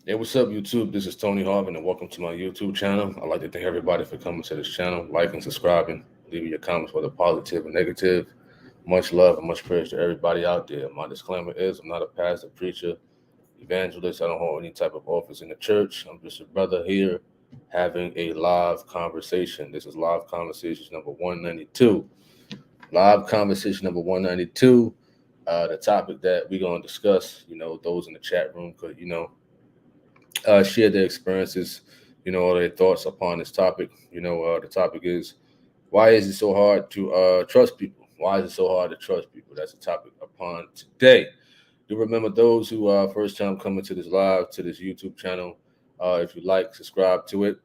Hey, what's up, YouTube? This is Tony Harvin, and welcome to my YouTube channel. I'd like to thank everybody for coming to this channel, liking, subscribing, leaving your comments, whether positive or negative. Much love and much praise to everybody out there. My disclaimer is I'm not a pastor, preacher, evangelist. I don't hold any type of office in the church. I'm just a brother here having a live conversation. This is live conversation number 192. Live conversation number 192. The topic that we're going to discuss, those in the chat room could, share their experiences, or their thoughts upon this topic. The topic is, why is it so hard to trust people? Why is it so hard to trust people? That's the topic upon today. Do remember those who first time coming to this live, to this YouTube channel. If you like, subscribe to it,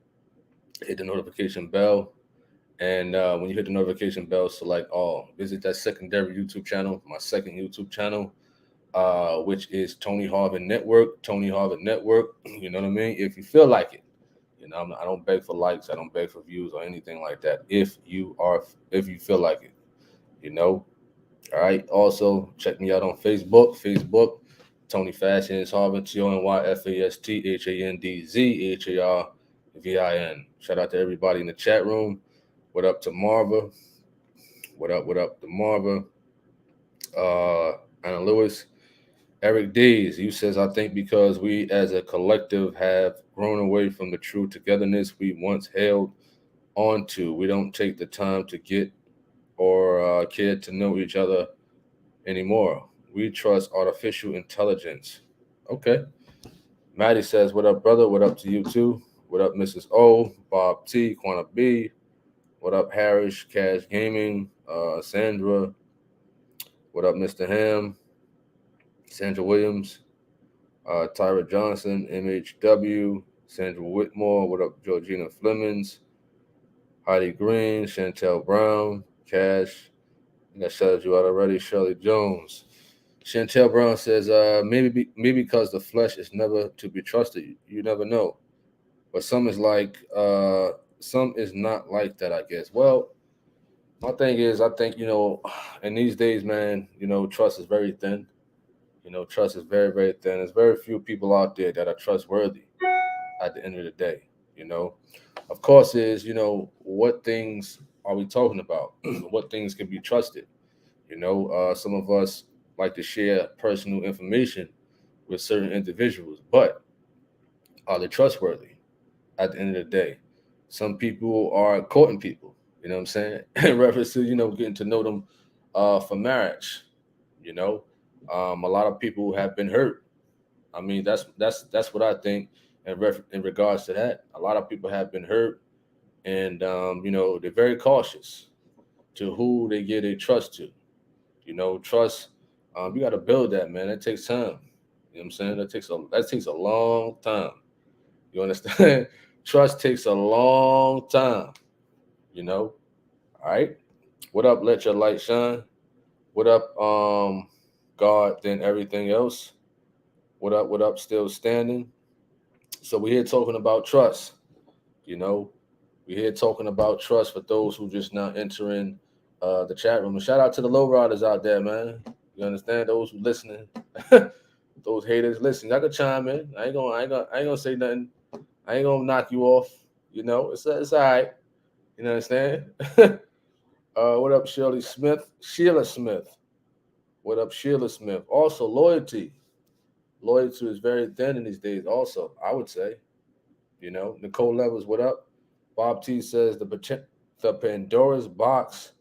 hit the notification bell. And when you hit the notification bell, select all. Visit that secondary YouTube channel, my second YouTube channel, which is Tony Harvin Network. Tony Harvin Network. You know what I mean? If you feel like it, I don't beg for likes. I don't beg for views or anything like that. If you feel like it, you know. All right. Also, check me out on Facebook. Facebook, Tony Fashions Harvin, TonyFashandZHANDZHARVIN. Shout out to everybody in the chat room. What up to Marva? What up to Marva? Anna Lewis. Eric Dees, you says, I think because we as a collective have grown away from the true togetherness we once held on to. We don't take the time to get or care to know each other anymore. We trust artificial intelligence. Okay. Maddie says, what up, brother? What up to you too? What up, Mrs. O, Bob T, Quanta B? What up, Harris, Cash Gaming, Sandra? What up, Mr. Ham? Sandra Williams, Tyra Johnson, MHW, Sandra Whitmore, what up, Georgina Flemings, Heidi Green, Chantel Brown, Cash, I think I shouted you out already, Shirley Jones. Chantel Brown says, maybe because the flesh is never to be trusted. You never know. But some is some is not like that, I guess. Well, my thing is, I think, in these days, man, trust is very thin. Trust is very, very thin. There's very few people out there that are trustworthy at the end of the day. You know, of course, what things are we talking about? What things can be trusted? Some of us like to share personal information with certain individuals, but are they trustworthy at the end of the day? Some people are courting people, you know what I'm saying? In reference to, getting to know them for marriage, you know. A lot of people have been hurt. I mean, that's what I think in regards to that. A lot of people have been hurt, and they're very cautious to who they give their trust to. Trust. You got to build that, man. It takes time. You know what I'm saying? That takes a long time. You understand? Trust takes a long time. You know. All right. What up? Let your light shine. What up? God. Then everything else. What up? What up? Still standing. So we're here talking about trust. You know, we're here talking about trust for those who just now entering the chat room. And shout out to the low riders out there, man. You understand? Those who listening, those haters, listen. Y'all can chime in. I ain't gonna say nothing. I ain't gonna knock you off. It's all right. You understand? What up, Shirley Smith? Sheila Smith. What up, Sheila Smith? Also, loyalty. Loyalty is very thin in these days. Also, I would say. Nicole Levels, what up? Bob T says the Pandora's box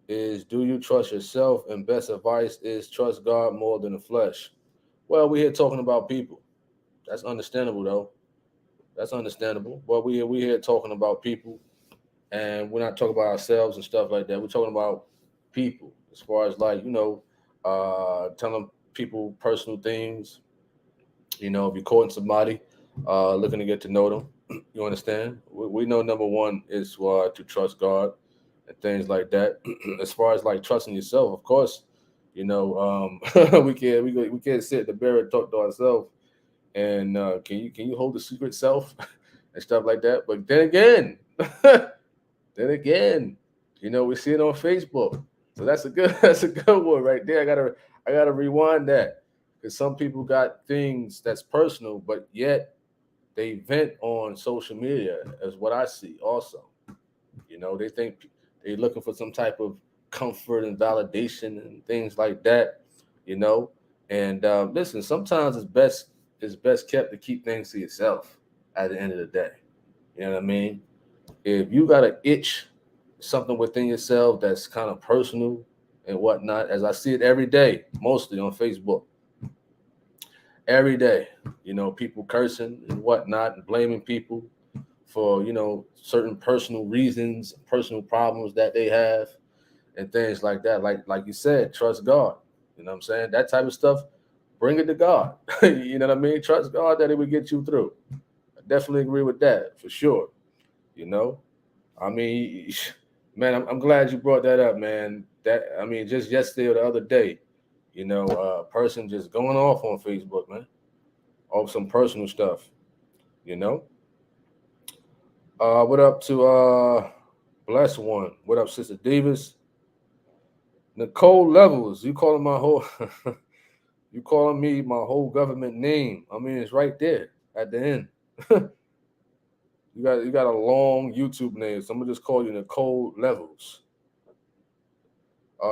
is, do you trust yourself? And best advice is trust God more than the flesh. Well, we're here talking about people. That's understandable though. That's understandable. But we here talking about people, and we're not talking about ourselves and stuff like that. We're talking about people as far as telling people personal things. If you're courting somebody, looking to get to know them. You understand? We know number one is to trust God and things like that. As far as like trusting yourself, of course, we can't sit in the mirror and talk to ourselves. And can you hold the secret self and stuff like that? But then again, we see it on Facebook. So that's a good that's a good one right there. I gotta rewind that Because some people got things that's personal, but yet they vent on social media, as what I see also. They think they're looking for some type of comfort and validation and things like that, you know. And listen, sometimes it's best kept to keep things to yourself at the end of the day. You know what I mean? If you got an itch, something within yourself that's kind of personal and whatnot, as I see it every day, mostly on Facebook, every day, people cursing and whatnot and blaming people for, certain personal reasons, personal problems that they have and things like that. Like you said, trust God. You know what I'm saying? That type of stuff, bring it to God. You know what I mean? Trust God that it would get you through. I definitely agree with that for sure. You know, I mean, man, I'm glad you brought that up, man. That I mean, just yesterday or the other day, a person just going off on Facebook, man, off some personal stuff. You know, what up to Bless One? What up, Sister Davis? Nicole Levels, you calling my whole, you calling me my whole government name? I mean, it's right there at the end. You got a long YouTube name, so I'm gonna just call you Nicole Levels.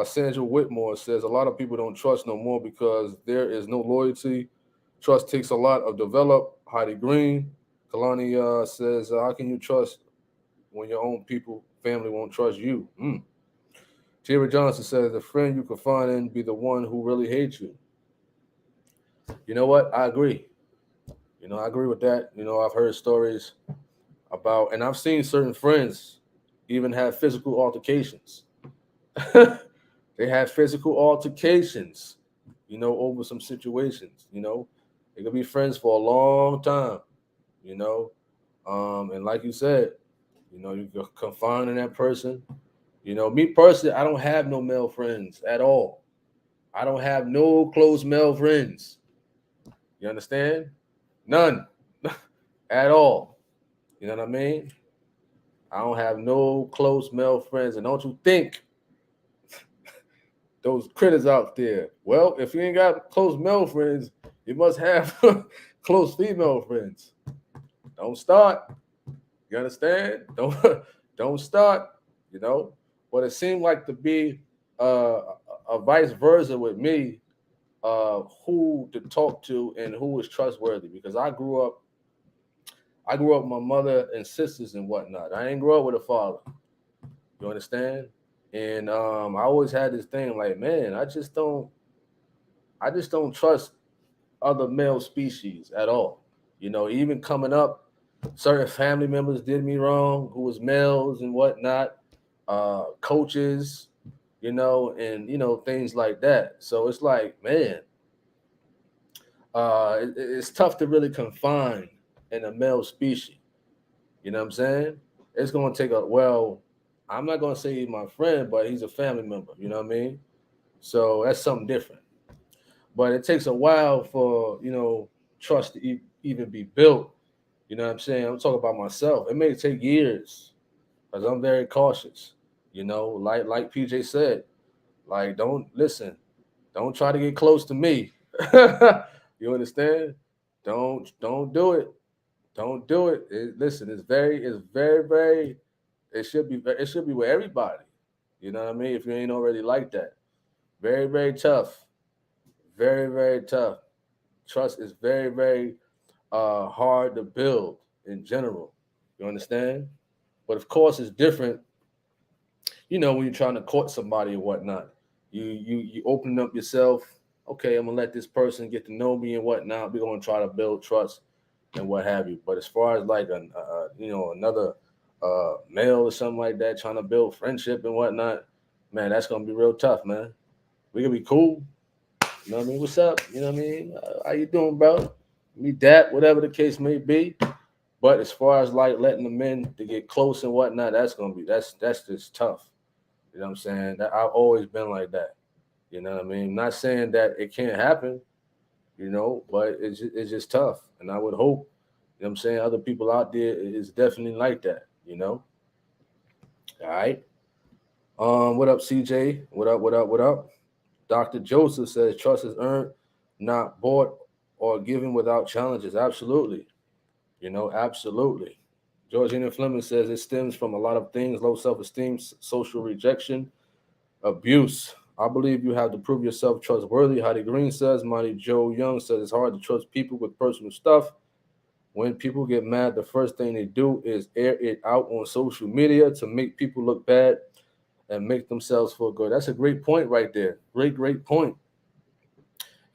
Sandra Whitmore says a lot of people don't trust no more because there is no loyalty. Trust takes a lot of develop. Heidi Green. Kalani says, how can you trust when your own people, family won't trust you? Jerry Johnson says, the friend you confide in be the one who really hates you. You know what? I agree. I agree with that. I've heard stories about, and I've seen certain friends even have physical altercations. They have physical altercations, over some situations. They could be friends for a long time, you know. And like you said, you can confide in that person. Me personally, I don't have no male friends at all. I don't have no close male friends. You understand? None at all. You know what I mean? I don't have no close male friends. And don't you think those critters out there, well, if you ain't got close male friends, you must have close female friends. Don't start. You understand? Don't start. You know, but it seemed like to be a vice versa with me, who to talk to and who was trustworthy. Because I grew up with my mother and sisters and whatnot. I ain't grew up with a father. You understand? And I always had this thing like, man, I just don't trust other male species at all. Even coming up, certain family members did me wrong who was males and whatnot, coaches, and things like that. So it's like, man, it's tough to really confine in a male species. You know what I'm saying? It's gonna take a well. I'm not gonna say he's my friend, but he's a family member. You know what I mean? So that's something different. But it takes a while for trust to even be built. You know what I'm saying? I'm talking about myself. It may take years because I'm very cautious. Like PJ said, like don't listen, don't try to get close to me. You understand? Don't do it. Don't do it. Listen, it's very. It should be with everybody. You know what I mean? If you ain't already like that, very tough. Very tough. Trust is very hard to build in general. You understand? But of course, it's different. When you're trying to court somebody or whatnot, you open up yourself. Okay, I'm gonna let this person get to know me and whatnot. We're gonna try to build trust and what have you. But as far as like another male or something like that, trying to build friendship and whatnot, man, that's gonna be real tough, man. We can be cool. You know what I mean? What's up? You know what I mean? How you doing, bro? Me that, whatever the case may be. But as far as like letting the men to get close and whatnot, that's just tough. You know what I'm saying? I've always been like that. You know what I mean? Not saying that it can't happen, but it's just tough. And I would hope, you know what I'm saying, other people out there is definitely like that, you know? All right. What up, CJ? What up? Dr. Joseph says trust is earned, not bought or given without challenges. Absolutely. Absolutely. Georgina Fleming says it stems from a lot of things: low self-esteem, social rejection, abuse. I believe you have to prove yourself trustworthy. Heidi Green says. Mighty Joe Young says it's hard to trust people with personal stuff. When people get mad, the first thing they do is air it out on social media to make people look bad and make themselves feel good. That's a great point right there. Great, great point.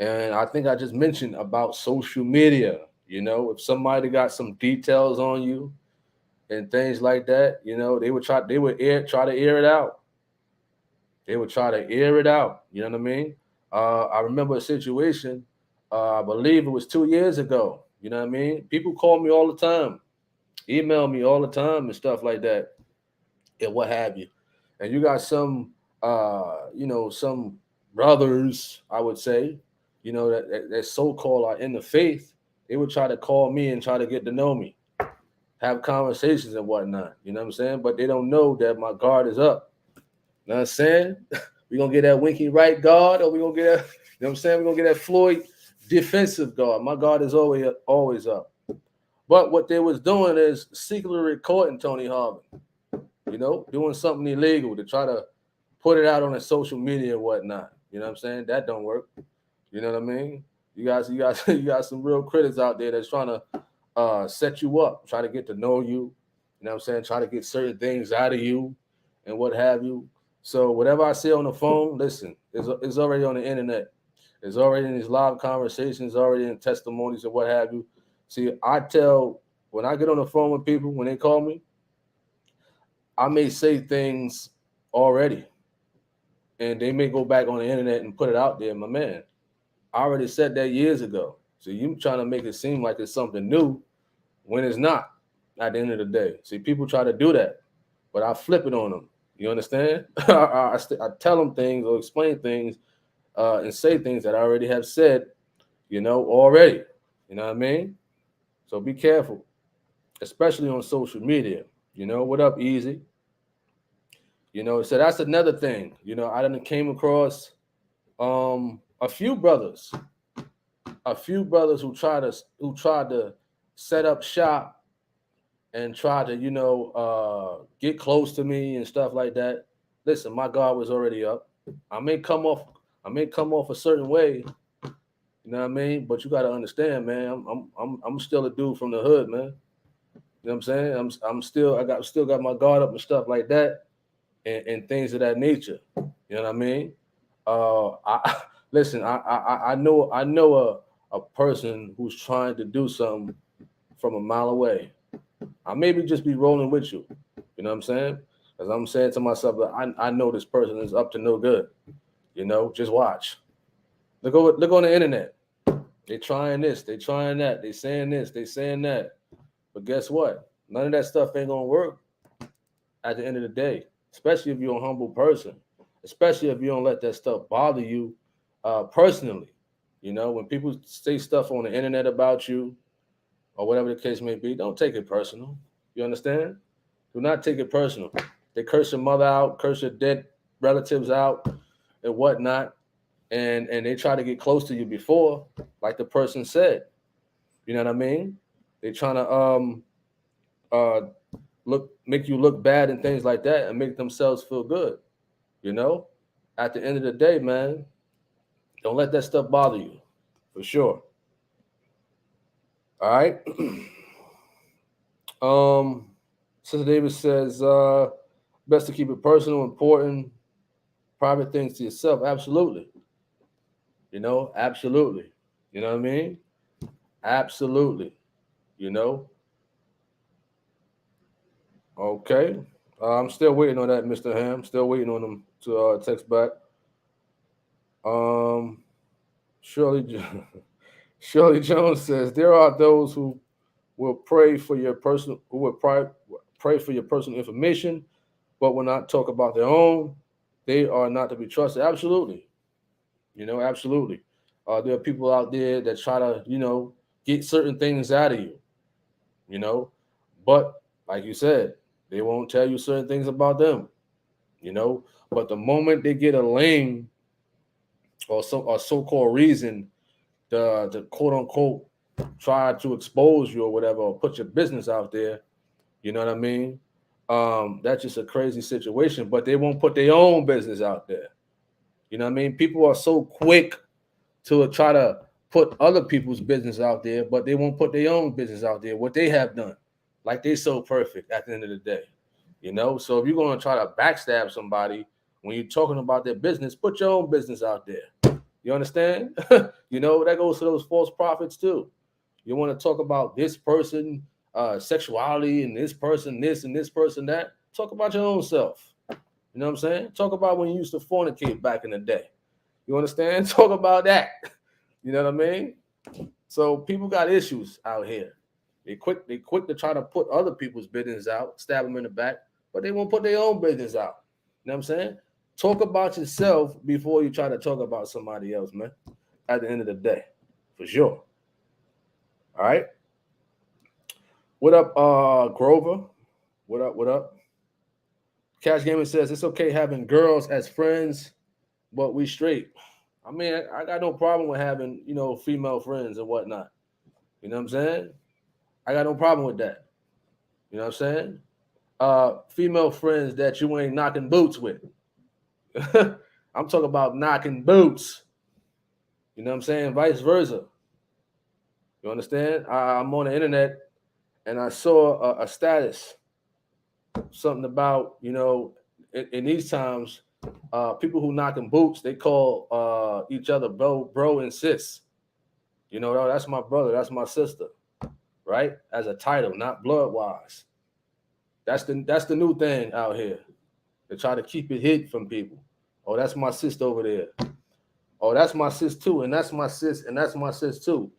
And I think I just mentioned about social media. If somebody got some details on you and things like that, try to air it out. They would try to air it out. You know what I mean? I remember a situation. I believe it was 2 years ago. You know what I mean? People call me all the time, email me all the time, and stuff like that, and what have you. And you got some brothers, I would say, that so-called are in the faith. They would try to call me and try to get to know me, have conversations and whatnot. You know what I'm saying? But they don't know that my guard is up. You know what I'm saying? We gonna get that winky right guard, or we gonna get that, you know what I'm saying? We're gonna get that Floyd defensive guard. My guard is always up. But what they was doing is secretly recording Tony Harvin, doing something illegal to try to put it out on the social media and whatnot. You know what I'm saying? That don't work. You know what I mean? You guys, you got some real critics out there that's trying to set you up, try to get to know you. You know what I'm saying? Try to get certain things out of you and what have you. So whatever I say on the phone, listen, it's already on the internet. It's already in these live conversations, already in testimonies and what have you. See, when I get on the phone with people, when they call me, I may say things already, and they may go back on the internet and put it out there. My man, I already said that years ago. So you trying to make it seem like it's something new when it's not at the end of the day. See, people try to do that, but I flip it on them. You understand? I tell them things or explain things and say things that I already have said, already. You know what I mean? So be careful, especially on social media. What up, Easy? So that's another thing. I done came across a few brothers who tried to set up shop and try to get close to me and stuff like that. Listen, my guard was already up. I may come off a certain way, you know what I mean? But you got to understand, man. I'm still a dude from the hood, man. You know what I'm saying? Still got my guard up and stuff like that, and things of that nature. You know what I mean? I listen. I know a person who's trying to do something from a mile away. I maybe just be rolling with you. You know what I'm saying? Because I'm saying to myself that I know this person is up to no good. Just watch. Look on the internet. They trying this, they trying that, they saying this, they saying that. But guess what? None of that stuff ain't gonna work at the end of the day. Especially if you're a humble person. Especially if you don't let that stuff bother you personally. When people say stuff on the internet about you or whatever the case may be, don't take it personal. You understand? Do not take it personal. They curse your mother out, curse your dead relatives out, and whatnot, and they try to get close to you before, like the person said. You know what I mean? They trying to make you look bad and things like that, and make themselves feel good. At the end of the day, man, don't let that stuff bother you, for sure. All right. Sister Davis says, best to keep it personal, important, private things to yourself. Absolutely. Absolutely. You know what I mean? Absolutely. You know? Okay. I'm still waiting on that, Mr. Ham. Still waiting on him to text back. Shirley Shirley Jones says there are those who will pray for your personal pray for your personal information, but will not talk about their own. They are not to be trusted. Absolutely. Absolutely. There are people out there that try to, get certain things out of you, you know, but like you said, they won't tell you certain things about them, you know. But the moment they get a lame or so-called reason the quote unquote try to expose you or whatever, or put your business out there. You know what I mean? That's just a crazy situation, but they won't put their own business out there. You know what I mean? People are so quick to try to put other people's business out there, but they won't put their own business out there, what they have done. Like they're so perfect at the end of the day. You know, so if you're going to try to backstab somebody when you're talking about their business, put your own business out there. You understand? You know, that goes to those false prophets too. You want to talk about this person, sexuality, and this person, this, and this person, that. Talk about your own self. You know what I'm saying? Talk about when you used to fornicate back in the day. You understand? Talk about that. You know what I mean? So people got issues out here. They quick to try to put other people's business out, stab them in the back, but they won't put their own business out. You know what I'm saying? Talk about yourself before you try to talk about somebody else, man. At the end of the day, for sure. All right. What up, Grover? What up? What up? Cash Gaming says it's okay having girls as friends, but we straight. I mean, I got no problem with having, female friends and whatnot. You know what I'm saying? I got no problem with that. You know what I'm saying? Female friends that you ain't knocking boots with. I'm talking about knocking boots. You know what I'm saying? Vice versa. You understand? I'm on the internet and I saw a status, something about, in these times, people who knocking boots, they call each other bro and sis. You know, that's my brother, that's my sister, right? As a title, not blood wise. That's the new thing out here. They try to keep it hid from people. Oh, that's my sister over there. Oh, that's my sis too, and that's my sis, and that's my sis too.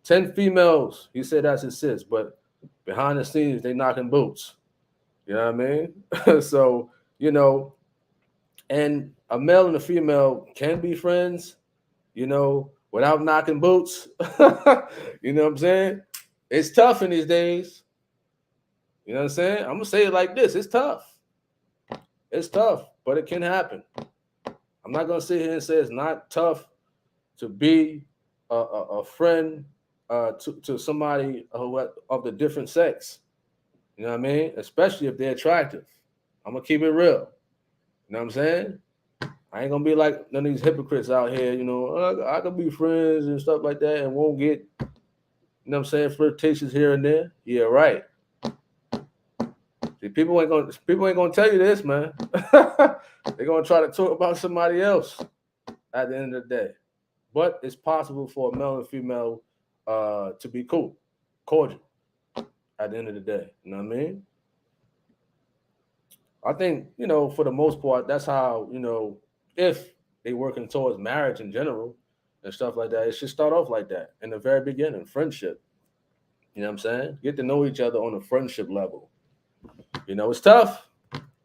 10 females, he said that's his sis, but behind the scenes, they knocking boots. You know what I mean? So, and a male and a female can be friends, without knocking boots. You know what I'm saying? It's tough in these days. You know what I'm saying? I'm gonna say it like this: it's tough. It's tough, but it can happen. I'm not gonna sit here and say it's not tough to be a friend to somebody of the different sex. You know what I mean? Especially if they're attractive. I'm gonna keep it real. You know what I'm saying? I ain't gonna be like none of these hypocrites out here. I could be friends and stuff like that and won't get, what I'm saying, flirtations here and there. Yeah, right. See, people ain't gonna tell you this, man. They're gonna try to talk about somebody else at the end of the day. But it's possible for a male and female to be cool, cordial at the end of the day. You know what I mean? I think, for the most part, that's how, if they working towards marriage in general and stuff like that, it should start off like that in the very beginning, friendship. You know what I'm saying? Get to know each other on a friendship level. It's tough.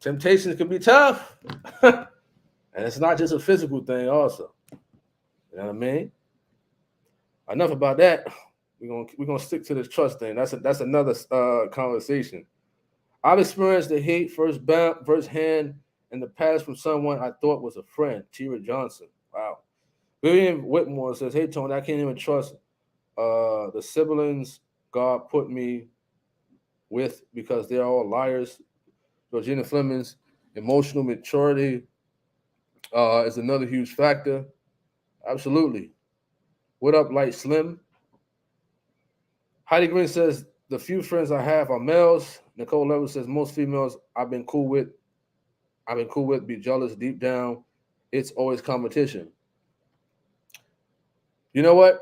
Temptations can be tough. And it's not just a physical thing also. You know what I mean? Enough about that. We're gonna stick to this trust thing. That's another conversation. I've experienced the hate firsthand in the past from someone I thought was a friend, Tira Johnson. Wow. William Whitmore says, "Hey Tony, I can't even trust the siblings God put me with because they're all liars." Georgina Fleming's emotional maturity is another huge factor. Absolutely. What up, Light Slim? Heidi Green says, the few friends I have are males. Nicole Level says, most females I've been cool with, be jealous deep down. It's always competition. You know what?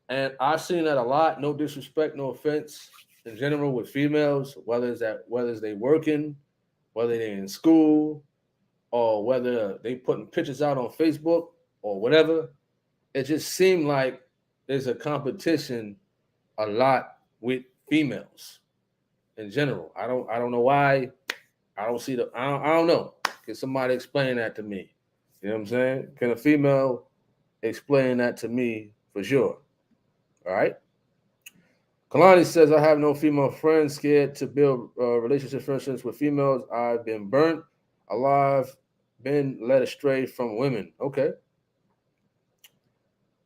And I've seen that a lot. No disrespect, no offense in general with females, whether it's they working, whether they're in school, or whether they putting pictures out on Facebook or whatever. It just seemed like there's a competition a lot with females in general. I don't know why. I don't know. Can somebody explain that to me? You know what I'm saying? Can a female explain that to me for sure? All right. Kalani says, I have no female friends, scared to build relationship friendships with females. I've been burnt alive, been led astray from women. Okay.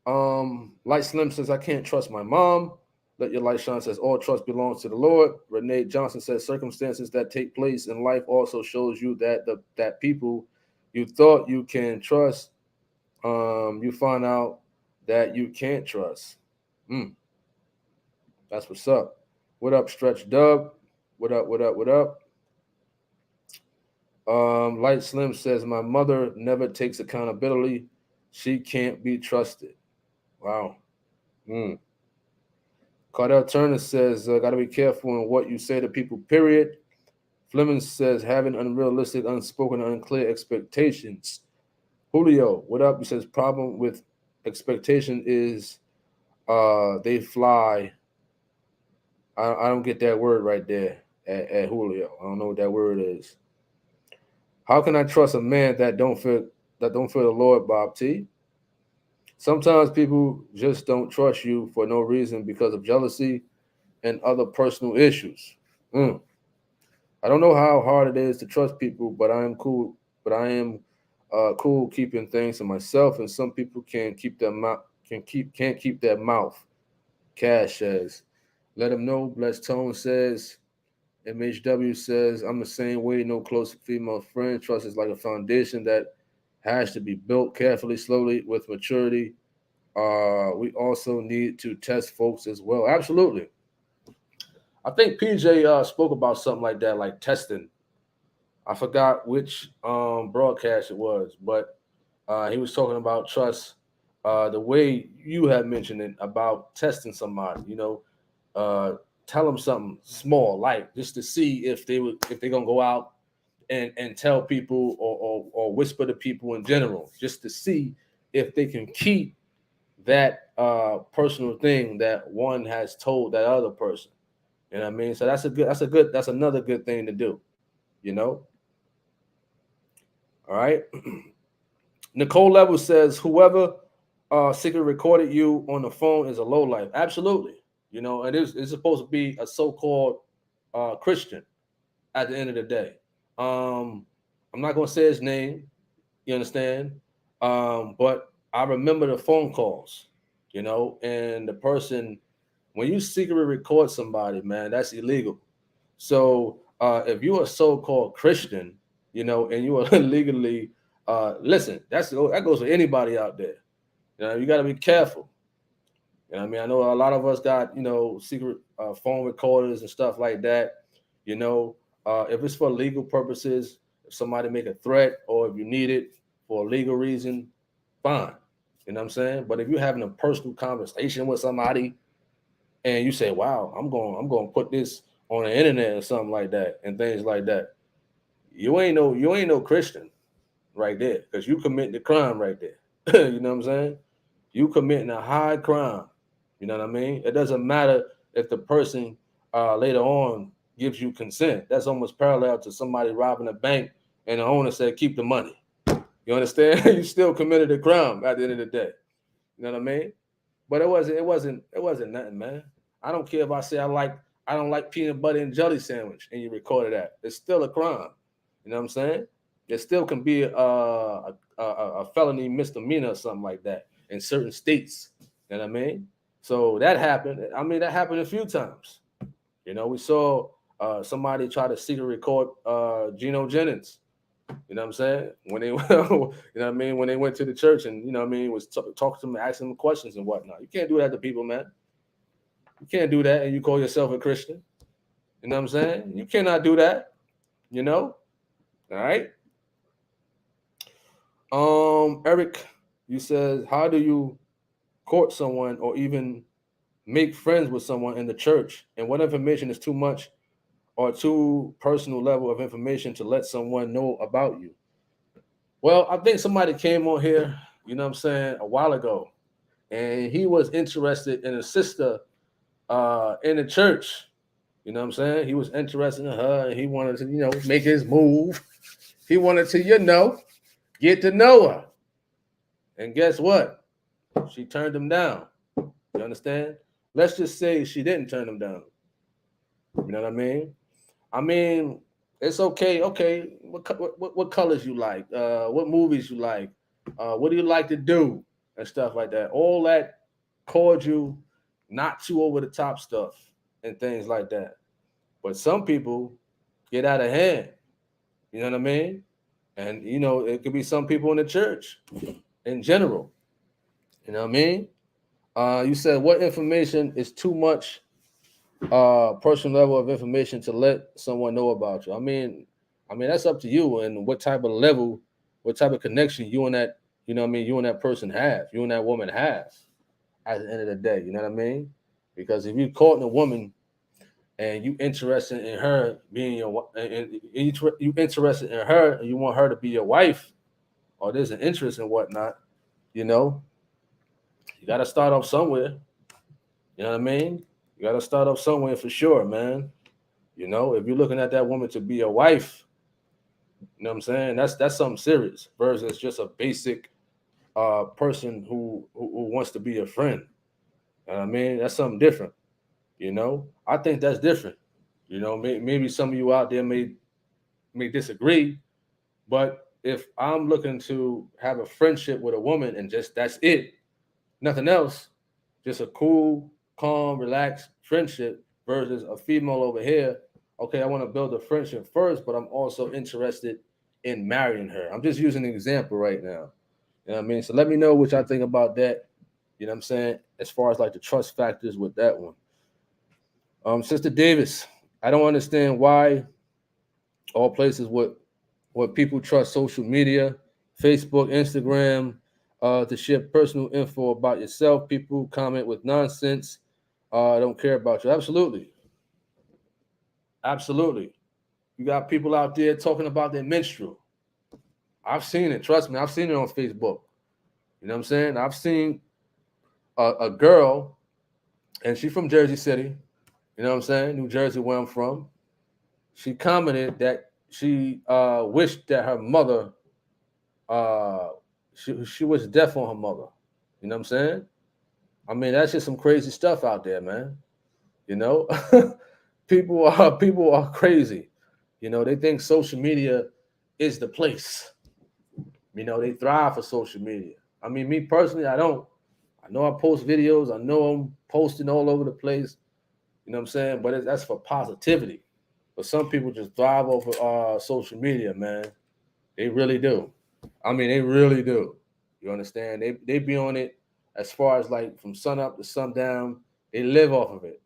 Light Slim says, I can't trust my mom. Let Your Light Shine says, all trust belongs to the Lord. Renee Johnson says, circumstances that take place in life also shows you that that people you thought you can trust, you find out that you can't trust. That's what's up. What up, Stretch Dub? What up, what up, what up? Light Slim says, my mother never takes accountability. She can't be trusted. Wow. Cardell Turner says, got to be careful in what you say to people, period. Fleming says, having unrealistic, unspoken, unclear expectations. Julio, what up? He says, problem with expectation is they fly. I don't get that word right there at Julio. I don't know what that word is. How can I trust a man that don't fear the Lord, Bob T? Sometimes people just don't trust you for no reason because of jealousy and other personal issues. I don't know how hard it is to trust people, but I am cool. But I am cool keeping things to myself, and some people can't keep their mouth. Cash says, let him know. Blessed Tone says, MHW says, I'm the same way. No close female friend. Trust is like a foundation that has to be built carefully, slowly, with maturity. We also need to test folks as well. Absolutely. I think PJ spoke about something like that, like testing. I forgot which broadcast it was, but he was talking about trust. The way you had mentioned it about testing somebody, tell them something small, like just to see if they're gonna go out and tell people or whisper to people in general, just to see if they can keep that personal thing that one has told that other person. You know what I mean? So that's another good thing to do, you know? All right. Nicole Level says, whoever secret recorded you on the phone is a low life. Absolutely. And it's supposed to be a so-called Christian at the end of the day. I'm not gonna say his name, you understand? But I remember the phone calls, and the person, when you secretly record somebody, man, that's illegal. So if you're a so-called Christian, and you are legally listen, that goes for anybody out there. You got to be careful. I mean, I know a lot of us got secret phone recorders and stuff like that. If it's for legal purposes, if somebody make a threat or if you need it for a legal reason, fine. You know what I'm saying? But if you're having a personal conversation with somebody and you say, "Wow, I'm going to put this on the internet or something like that," and things like that, you ain't no Christian right there, because you committing the crime right there. You know what I'm saying? You committing a high crime. You know what I mean? It doesn't matter if the person later on gives you consent. That's almost parallel to somebody robbing a bank and the owner said, "Keep the money." You understand? You still committed a crime at the end of the day. You know what I mean? But it wasn't nothing, man. I don't care if I say I don't like peanut butter and jelly sandwich and you recorded that. It's still a crime. You know what I'm saying? It still can be a felony misdemeanor or something like that in certain states. You know what I mean? So that happened. I mean, that happened a few times. We saw somebody try to secret record Geno Jennings. You know what I'm saying? When they, you know what I mean? When they went to the church and, you know what I mean, was talking to them, asking them questions and whatnot. You can't do that to people, man. You can't do that and you call yourself a Christian. You know what I'm saying? You cannot do that, All right. Eric, you said, how do you court someone or even make friends with someone in the church? And what information is too much or too personal level of information to let someone know about you? Well, I think somebody came on here, you know what I'm saying, a while ago, and he was interested in a sister in the church. You know what I'm saying? He was interested in her and he wanted to, make his move. He wanted to, get to know her. And guess what? She turned him down. You understand? Let's just say she didn't turn him down. You know what I mean? I mean, it's okay. Okay, what colors you like? What movies you like? What do you like to do? and stuff like that. All that cordial, not too over the top stuff and things like that. But some people get out of hand. You know what I mean? And it could be some people in the church in general. You know what I mean? You said what information is too much personal level of information to let someone know about you. I mean that's up to you and what type of level, what type of connection you and that, you and that person have, you and that woman have at the end of the day. You know what I mean? Because if you're caught in a woman and you interested in her being you interested in her and you want her to be your wife, or there's an interest and whatnot, you know, you got to start off somewhere. You know what I mean? You got to start off somewhere for sure, man. If you're looking at that woman to be your wife, you know what I'm saying? That's something serious versus just a basic person who wants to be a friend. You know what I mean? That's something different. I think that's different. Maybe some of you out there may disagree, but if I'm looking to have a friendship with a woman and just that's it, nothing else, just a cool, calm, relaxed friendship versus a female over here. Okay, I want to build a friendship first, but I'm also interested in marrying her. I'm just using an example right now. You know what I mean? So let me know what y'all think about that. You know what I'm saying? As far as like the trust factors with that one. Sister Davis, I don't understand why all places what people trust social media, Facebook, Instagram, to share personal info about yourself. People comment with nonsense. Don't care about you. Absolutely. Absolutely. You got people out there talking about their menstrual. I've seen it. Trust me. I've seen it on Facebook. You know what I'm saying? I've seen a girl, and she's from Jersey City. You know what I'm saying? New Jersey, where I'm from. She commented that she wished that her mother, uh, she was deaf on her mother. You know what I'm saying? I mean, that's just some crazy stuff out there, man. You know, people are crazy. They think social media is the place. They thrive for social media. I mean, me personally, I don't. I know I post videos. I know I'm posting all over the place. You know what I'm saying? But that's for positivity. But some people just thrive over social media, man. They really do. I mean, they really do. You understand? They be on it as far as like from sun up to sundown. They live off of it.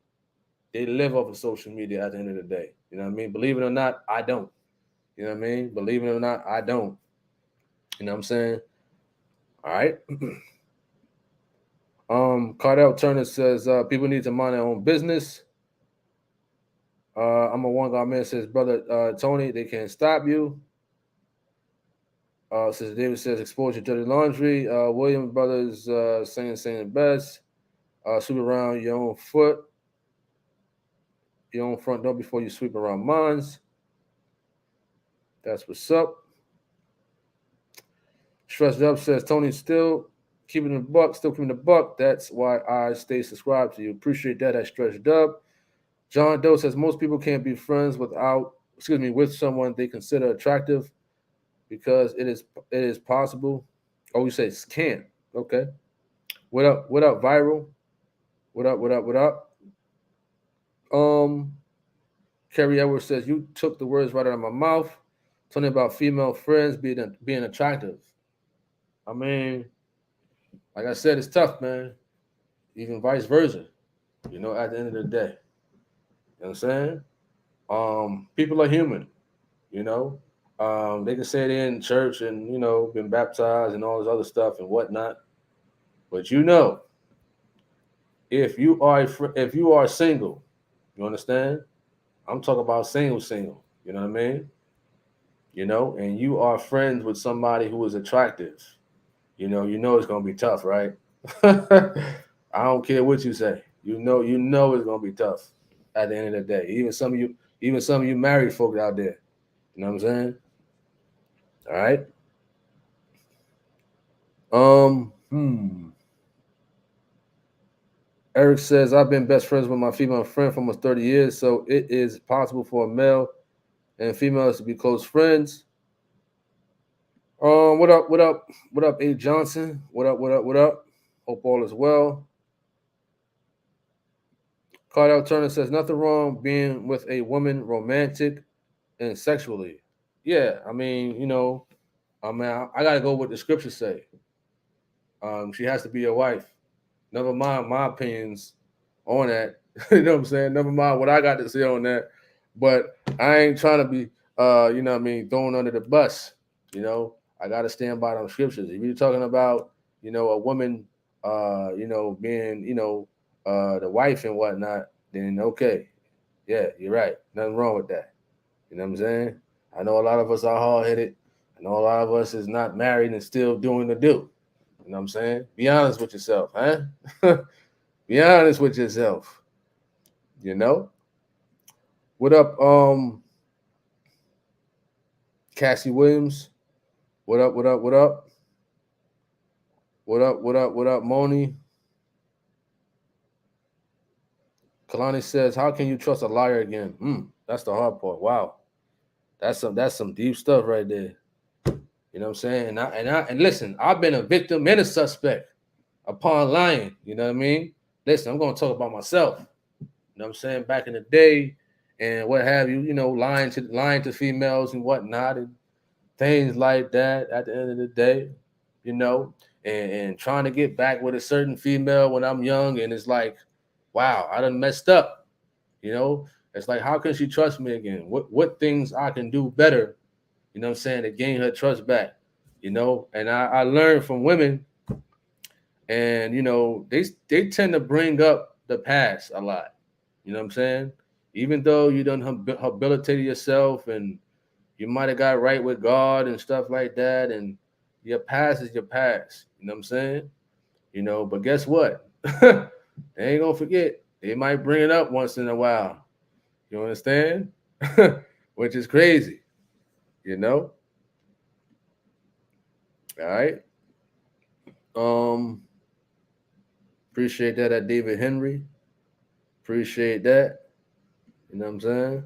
They live off of social media at the end of the day. You know what I mean? Believe it or not, I don't. You know what I mean? Believe it or not, I don't. You know what I'm saying? All right. Cardell Turner says people need to mind their own business. I'm a one guy man says, brother Tony, they can't stop you. Sister David says, expose your dirty laundry. William brothers saying the best. Sweep around your own foot, your own front door before you sweep around mines. That's what's up. Stressed Up says, Tony still keeping the buck. That's why I stay subscribed to you. Appreciate that. I Stretched Up. John Doe says most people can't be friends with someone they consider attractive because it is possible. Oh, you say can't. Okay. What up? What up, viral? What up? What up? What up? Carrie Edwards says you took the words right out of my mouth. Talking about female friends being attractive. I mean, like I said, it's tough, man. Even vice versa. At the end of the day. You know what I'm saying? People are human, you know. They can say they're in church and, been baptized and all this other stuff and whatnot. But if you are single, you understand? I'm talking about single, you know what I mean? And you are friends with somebody who is attractive, it's gonna be tough, right? I don't care what you say. It's gonna be tough at the end of the day. Even some of you married folk out there. You know what I'm saying? All right. Eric says, I've been best friends with my female friend for almost 30 years, so it is possible for a male and females to be close friends. What up? What up? What up, A. Johnson? What up? What up? What up? Hope all is well. Cardell Turner says nothing wrong being with a woman romantic and sexually. Yeah, I mean, I gotta go with the scriptures say. She has to be your wife. Never mind my opinions on that. You know what I'm saying? Never mind what I got to say on that. But I ain't trying to be thrown under the bus. I gotta stand by those scriptures. If you're talking about, a woman being, the wife and whatnot, then okay. Yeah, you're right. Nothing wrong with that. You know what I'm saying? I know a lot of us are hard headed. I know a lot of us is not married and still doing the do. You know what I'm saying? Be honest with yourself, huh? Be honest with yourself. You know? What up, Cassie Williams? What up, what up, what up? What up, what up, what up, Moni? Kalani says, how can you trust a liar again? That's the hard part. Wow. That's some deep stuff right there. You know what I'm saying? And listen, I've been a victim and a suspect upon lying. You know what I mean? Listen, I'm gonna talk about myself. You know what I'm saying? Back in the day and what have you, lying to females and whatnot and things like that at the end of the day, you know, and trying to get back with a certain female when I'm young, and it's like, wow, I done messed up, you know. It's like, how can she trust me again? What things I can do better, you know what I'm saying, to gain her trust back, and I learned from women, and they tend to bring up the past a lot, you know what I'm saying? Even though you done habilitated yourself and you might have got right with God and stuff like that, and your past is your past. You know what I'm saying? But guess what? They ain't gonna forget. They might bring it up once in a while. You understand? Which is crazy. You know? All right. Um, appreciate that at David Henry. Appreciate that. You know what I'm saying?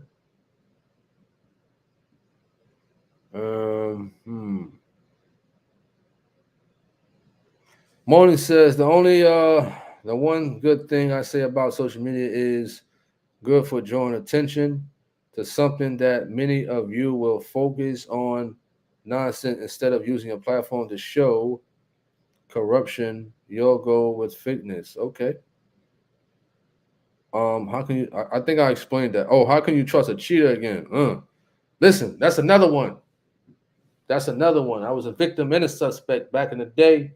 Morning says the one good thing I say about social media is good for drawing attention to something that many of you will focus on nonsense instead of using a platform to show corruption. You'll go with fakeness. Okay. How can you? I think I explained that. Oh, how can you trust a cheater again? Listen, that's another one. That's another one. I was a victim and a suspect back in the day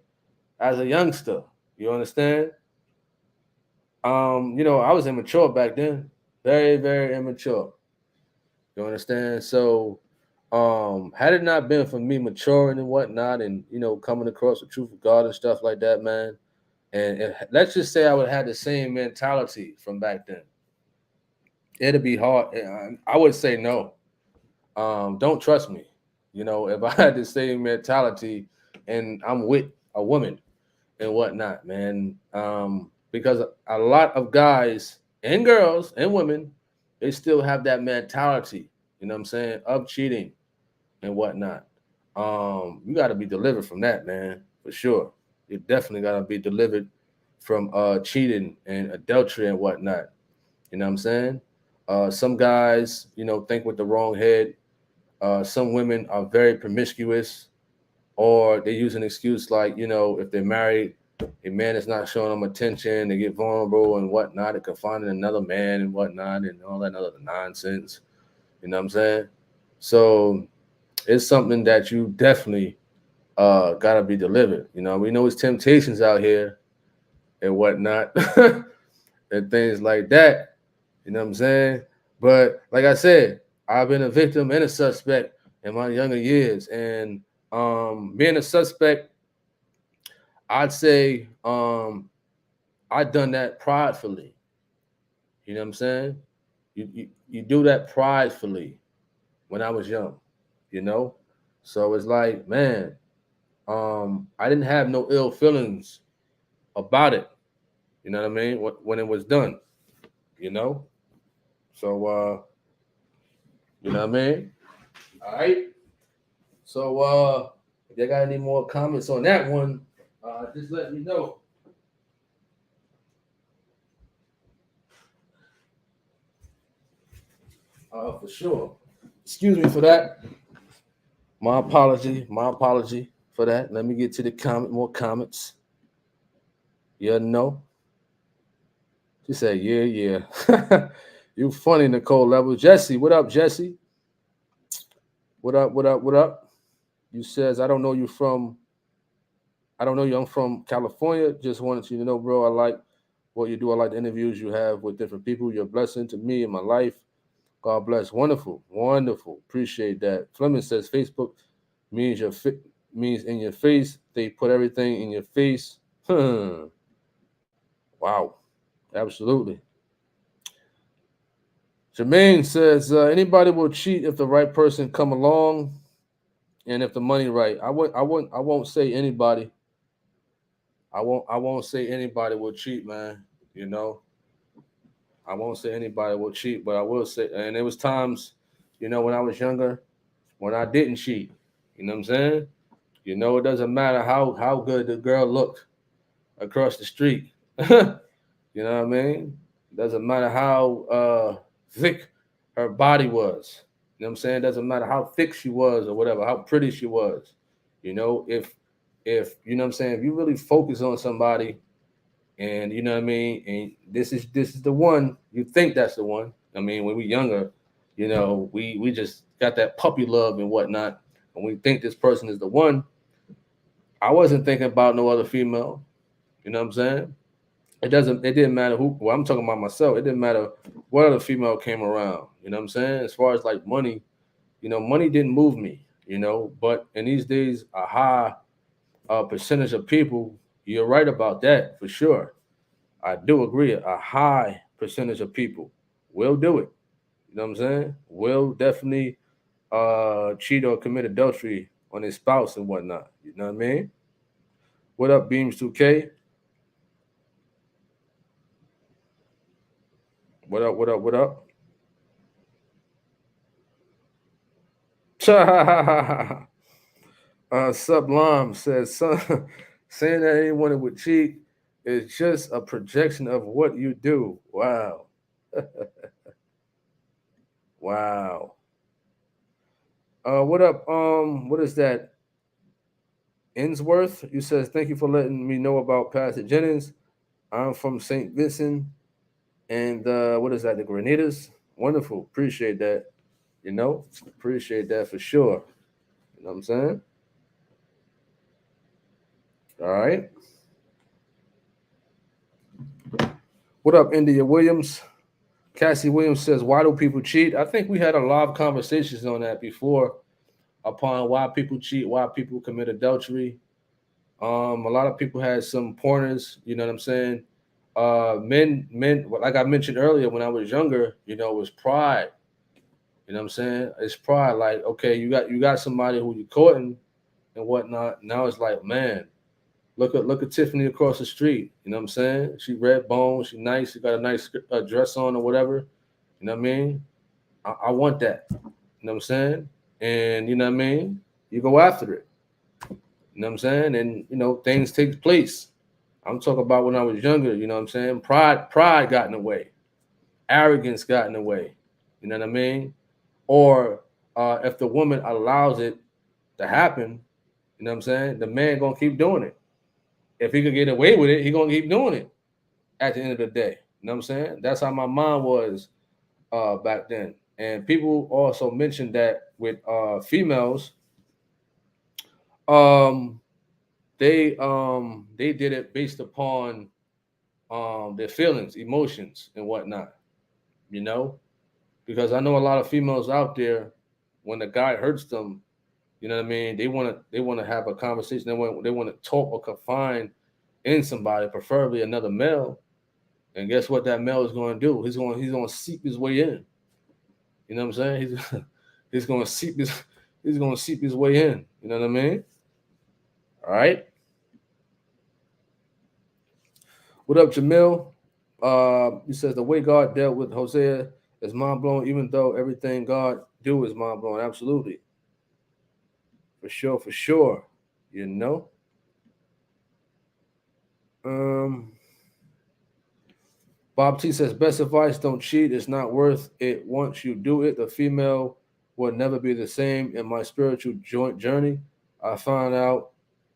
as a youngster. You understand? I was immature back then. Very, very immature. You understand? So, had it not been for me maturing and whatnot, and coming across the truth of God and stuff like that, man, and let's just say I would have had the same mentality from back then, it'd be hard. I would say no. Don't trust me. If I had the same mentality and I'm with a woman and whatnot, man, because a lot of guys and girls and women, they still have that mentality, you know what I'm saying, of cheating and whatnot. You got to be delivered from that, man, for sure. You definitely got to be delivered from cheating and adultery and whatnot. You know what I'm saying? Some guys, think with the wrong head. Some women are very promiscuous, or they use an excuse like, if they're married, a man is not showing them attention, they get vulnerable and whatnot, they can find another man and whatnot and all that other nonsense. You know what I'm saying? So it's something that you definitely gotta be delivered. We know it's temptations out here and whatnot and things like that. You know what I'm saying? But like I said, I've been a victim and a suspect in my younger years. And being a suspect, I'd say I done that pridefully. You know what I'm saying? You do that pridefully when I was young, you know? So it's like, man, I didn't have no ill feelings about it. You know what I mean? When it was done, you know? So you know what I mean? All right. So if you got any more comments on that one, just let me know. For sure. Excuse me for that. My apology. My apology for that. Let me get to the more comments. Yeah, no. She said, yeah, yeah. You funny, Nicole Level. Jesse, what up, Jesse? What up, what up, what up? You says, I don't know you from, I don't know you, I'm from California. Just wanted you to know, bro, I like what you do. I like the interviews you have with different people. You're a blessing to me in my life. God bless. Wonderful, wonderful. Appreciate that. Fleming says Facebook means means in your face. They put everything in your face. Wow, absolutely. Jermaine says anybody will cheat if the right person come along and if the money right. I won't say anybody. I won't say anybody will cheat, man. You know, I won't say anybody will cheat, but I will say, and there was times, when I was younger, when I didn't cheat. You know what I'm saying? It doesn't matter how good the girl looked across the street. You know what I mean? Doesn't matter how thick her body was. You know what I'm saying? Doesn't matter how thick she was or whatever, how pretty she was. If you know what I'm saying, if you really focus on somebody and you know what I mean, and this is the one, you think that's the one. I mean, when we younger, we just got that puppy love and whatnot, and we think this person is the one. I wasn't thinking about no other female. You know what I'm saying? It didn't matter who, well, I'm talking about myself. It didn't matter what other female came around. You know what I'm saying? As far as like money, money didn't move me, but in these days, a high percentage of people, you're right about that for sure. I do agree. A high percentage of people will do it. You know what I'm saying? Will definitely cheat or commit adultery on his spouse and whatnot. You know what I mean? What up, Beams 2K? What up, what up, what up? Sublime says, son, saying that anyone would cheat is just a projection of what you do. Wow. Wow. What up? What is that? Insworth? You says, thank you for letting me know about Pastor Jennings. I'm from St. Vincent. And what is that? The Grenadiers? Wonderful. Appreciate that. Appreciate that for sure. You know what I'm saying? All right. What up, India Williams? Cassie Williams says, why do people cheat? I think we had a lot of conversations on that before upon why people cheat, why people commit adultery. A lot of people had some pointers, you know what I'm saying? Men, like I mentioned earlier, when I was younger, it was pride. You know what I'm saying? It's pride. Like, okay, you got somebody who you're courting and whatnot. Now it's like, man, look at Tiffany across the street. You know what I'm saying? She red bone, she nice, she got a nice dress on or whatever. You know what I mean? I want that. You know what I'm saying? And you know what I mean? You go after it. You know what I'm saying? And things take place. I'm talking about when I was younger, you know what I'm saying? Pride got in the way. Arrogance got in the way. You know what I mean? Or if the woman allows it to happen, you know what I'm saying? The man gonna keep doing it. If he could get away with it, he gonna keep doing it at the end of the day. You know what I'm saying? That's how my mind was back then. And people also mentioned that with females, um, they did it based upon their feelings, emotions, and whatnot. You know, because I know a lot of females out there, when the guy hurts them, you know what I mean. They want to have a conversation. They want to talk or confine in somebody, preferably another male. And guess what that male is going to do? He's going to seep his way in. You know what I'm saying? He's going to seep his way in. You know what I mean? All right. What up, Jamil? He says the way God dealt with Hosea is mind blowing, even though everything God do is mind blowing. Absolutely, for sure, for sure. You know. Um. Bob T says, best advice, don't cheat. It's not worth it once you do it. The female will never be the same. In my spiritual joint journey, I found out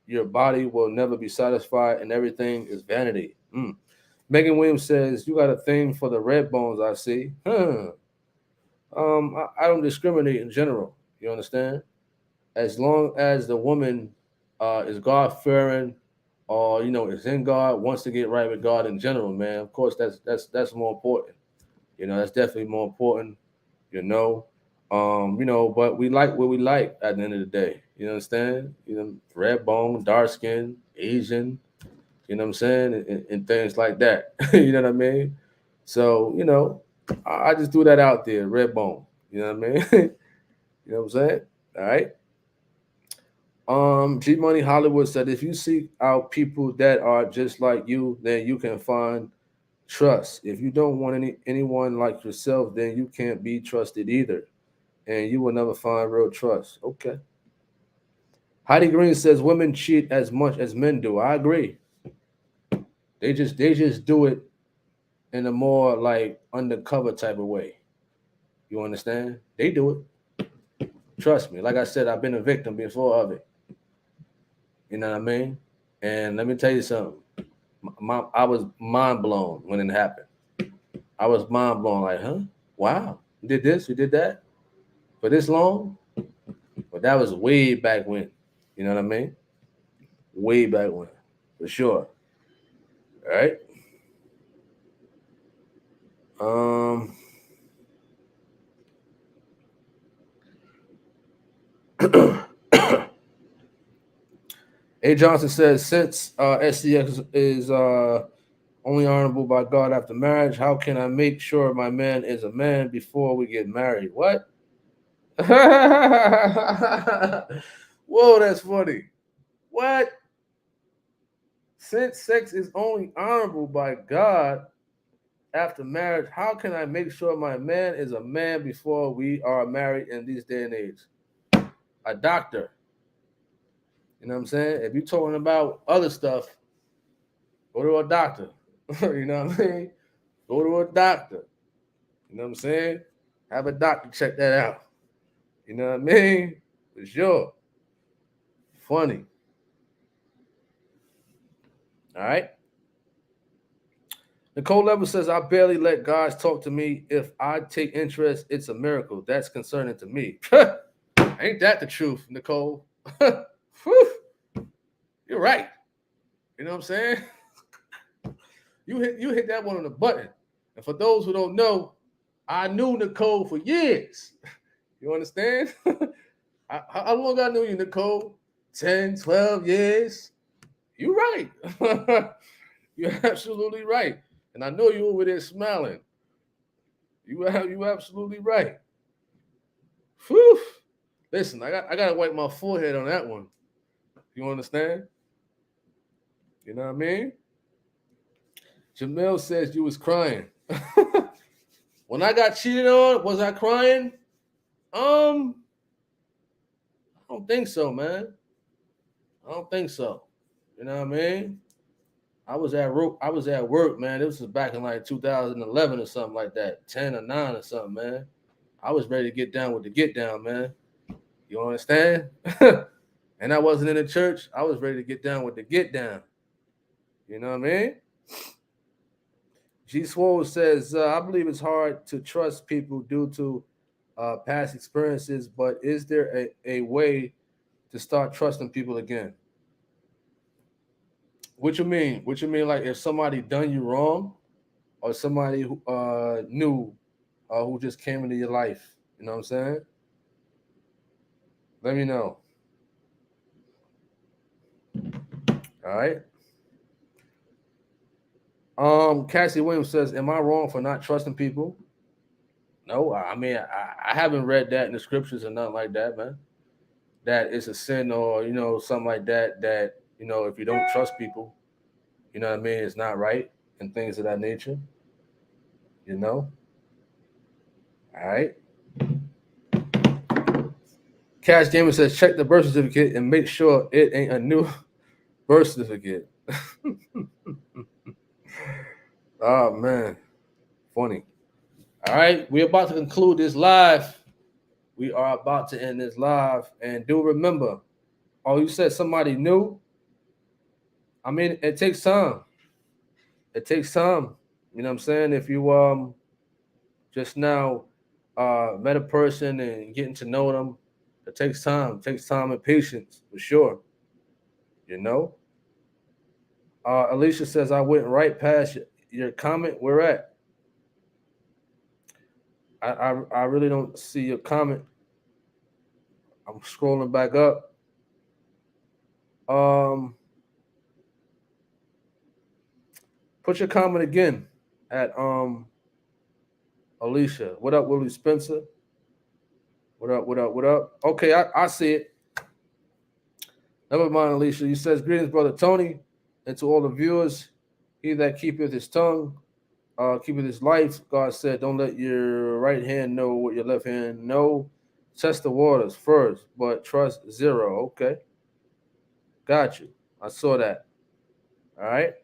your body will never be satisfied and everything is vanity. Megan Williams says, you got a thing for the red bones, I see. I don't discriminate in general. You understand? As long as the woman is God fearing, or is in God, wants to get right with God in general, man. Of course, that's more important. That's definitely more important. You know, but we like what we like at the end of the day. You understand? Red bone, dark skin, Asian. You know what I'm saying, and things like that. You know what I mean? So I just threw that out there, red bone. You know what I mean? You know what I'm saying? All right. G Money Hollywood said, if you seek out people that are just like you, then you can find trust. If you don't want anyone like yourself, then you can't be trusted either, and you will never find real trust. Okay. Heidi Green says women cheat as much as men do. I agree. They just do it in a more like undercover type of way. You understand? They do it. Trust me. Like I said, I've been a victim before of it. You know what I mean? And let me tell you something. I was mind blown when it happened. I was mind blown, like, huh? Wow, you did this, you did that for this long? But that was way back when. You know what I mean? Way back when, for sure. All right. Um. A. Johnson says, since SCX is only honorable by God after marriage, how can I make sure my man is a man before we get married? What? Whoa, that's funny. What? Since sex is only honorable by God after marriage, how can I make sure my man is a man before we are married in this day and age? A doctor. You know what I'm saying? If you're talking about other stuff, go to a doctor. You know what I mean? Go to a doctor. You know what I'm saying? Have a doctor check that out. You know what I mean? For sure. Funny. All right. Nicole Level says, I barely let guys talk to me. If I take interest, it's a miracle. That's concerning to me. Ain't that the truth, Nicole? You're right. You know what I'm saying? You hit that one on the button. And for those who don't know, I knew Nicole for years. You understand? How long I knew you, Nicole? 10, 12 years? You're right. You're absolutely right. And I know you over there smiling. You absolutely right. Whew. Listen, I gotta wipe my forehead on that one. You understand? You know what I mean? Jamel says you was crying. When I got cheated on, was I crying? I don't think so, man. I don't think so. You know what I mean? I was at work, man. This was back in like 2011 or something like that, 10 or 9 or something, man. I was ready to get down with the get down, man. You understand? And I wasn't in the church. I was ready to get down with the get down. You know what I mean? G Swole says, I believe it's hard to trust people due to past experiences, but is there a way to start trusting people again? What you mean? What you mean? Like if somebody done you wrong, or somebody who new, who just came into your life? You know what I'm saying? Let me know. All right. Cassie Williams says, "Am I wrong for not trusting people?" No, I mean I haven't read that in the scriptures or nothing like that, man. That it's a sin or something like that. That if you don't trust people, you know what I mean, it's not right and things of that nature. You know. All right. Cash Gamer says, check the birth certificate and make sure it ain't a new birth certificate. Oh man. Funny. All right, we're about to conclude this live. We are about to end this live. And do remember, oh, you said somebody new? I mean, it takes time. It takes time. You know what I'm saying? If you just now met a person and getting to know them, it takes time. It takes time and patience for sure. You know? Alicia says I went right past your comment. Where at? I really don't see your comment. I'm scrolling back up. Put your comment again at Alicia. What up, Willie Spencer? What up? What up? What up? Okay, I see it. Never mind, Alicia. You says greetings, brother Tony, and to all the viewers. He that keepeth his tongue, keepeth his life. God said, don't let your right hand know what your left hand know. Test the waters first, but trust zero. Okay. Got you. I saw that. All right.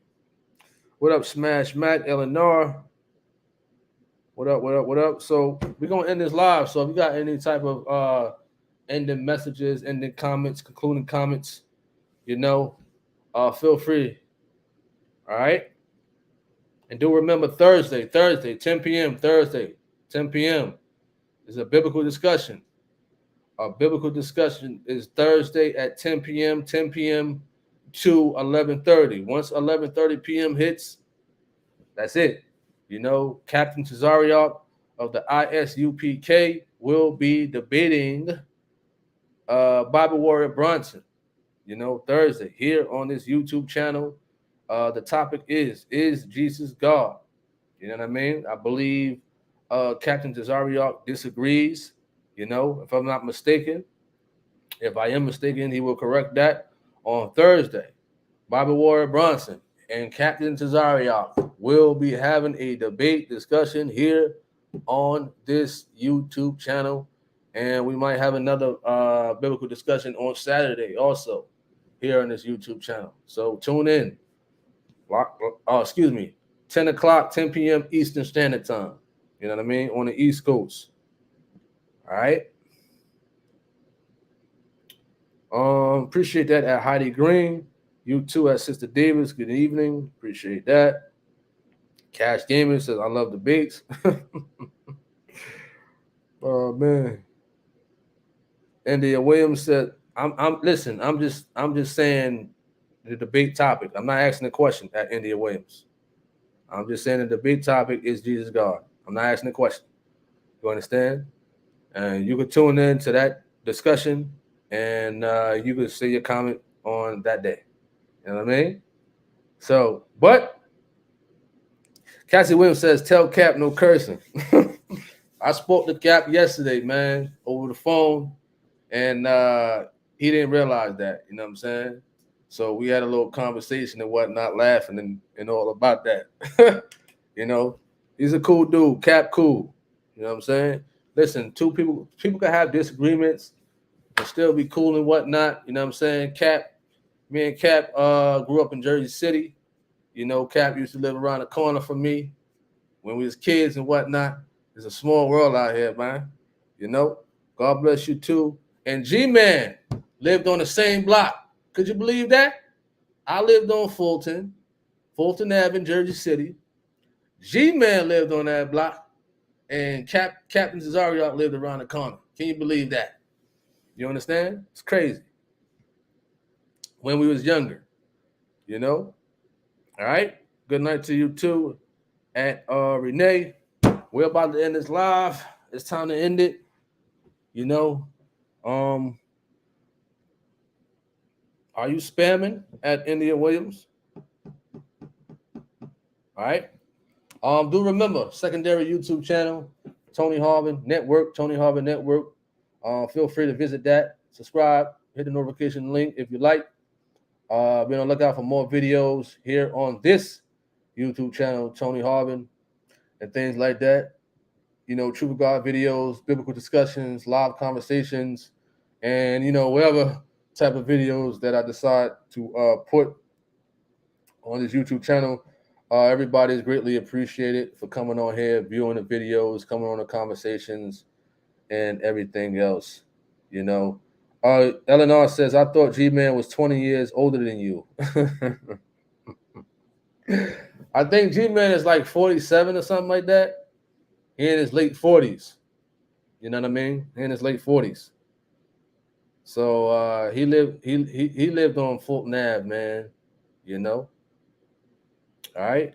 What up, Smash Mac, Eleanor? What up, what up, what up? So we're gonna end this live. So if you got any type of ending messages, ending comments, concluding comments, feel free. All right. And do remember Thursday, 10 p.m., Thursday, 10 p.m. is a biblical discussion. Our biblical discussion is Thursday at 10 p.m., to 11:30. Once 11:30 p.m. hits, that's it. Captain Tazariak of the ISUPK will be debating Bible Warrior Bronson, Thursday here on this YouTube channel. The topic is Jesus God? You know what I mean? I believe Captain Tazariak disagrees, if I'm not mistaken. If I am mistaken, he will correct that on Thursday. Bible Warrior Bronson and Captain Tazariak will be having a debate discussion here on this YouTube channel. And we might have another biblical discussion on Saturday also here on this YouTube channel. So tune in. 10 o'clock, 10 p.m. Eastern Standard Time. You know what I mean? On the East Coast. All right. Appreciate that at Heidi Green. You too at Sister Davis. Good evening. Appreciate that. Cash Gaming says I love debates. Oh man. India Williams said, I'm just saying the debate topic. I'm not asking a question at India Williams. I'm just saying the debate topic is Jesus God. I'm not asking a question. You understand? And you can tune in to that discussion and you can say your comment on that day. You know what I mean? So, but Cassie Williams says, tell Cap no cursing. I spoke to Cap yesterday, man, over the phone, and he didn't realize that. You know what I'm saying? So we had a little conversation and whatnot, laughing and all about that. He's a cool dude. Cap cool. You know what I'm saying? Listen, people can have disagreements and still be cool and whatnot. You know what I'm saying? Me and Cap grew up in Jersey City. Cap used to live around the corner from me when we was kids and whatnot. It's a small world out here, man. God bless you too. And G-Man lived on the same block. Could you believe that? I lived on Fulton Ave in Jersey City. G-Man lived on that block, and Captain Tazariak lived around the corner. Can you believe that? You understand? It's crazy. When we was younger, All right. Good night to you too. At Renee, we're about to end this live. It's time to end it. Are you spamming at India Williams? All right. Do remember, secondary YouTube channel, Tony Harvin Network, Tony Harvin Network. Feel free to visit that. Subscribe. Hit the notification link if you like. Be on the lookout for more videos here on this YouTube channel, Tony Harvin, and things like that. True God videos, biblical discussions, live conversations, and whatever type of videos that I decide to put on this YouTube channel. Everybody is greatly appreciated for coming on here, viewing the videos, coming on the conversations, and everything else. You know, Eleanor says, I thought G-Man was 20 years older than you. I think G-Man is like 47 or something like that. He in his late 40s. You know what I mean? He in his late 40s. So he lived on Fulton Ave, man. You know? All right.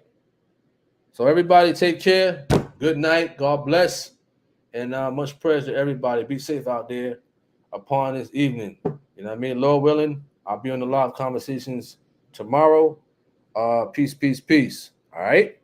So everybody take care. Good night. God bless. And much praise to everybody. Be safe out there upon this evening. You know what I mean? Lord willing, I'll be on the live conversations tomorrow. Peace, peace, peace. All right.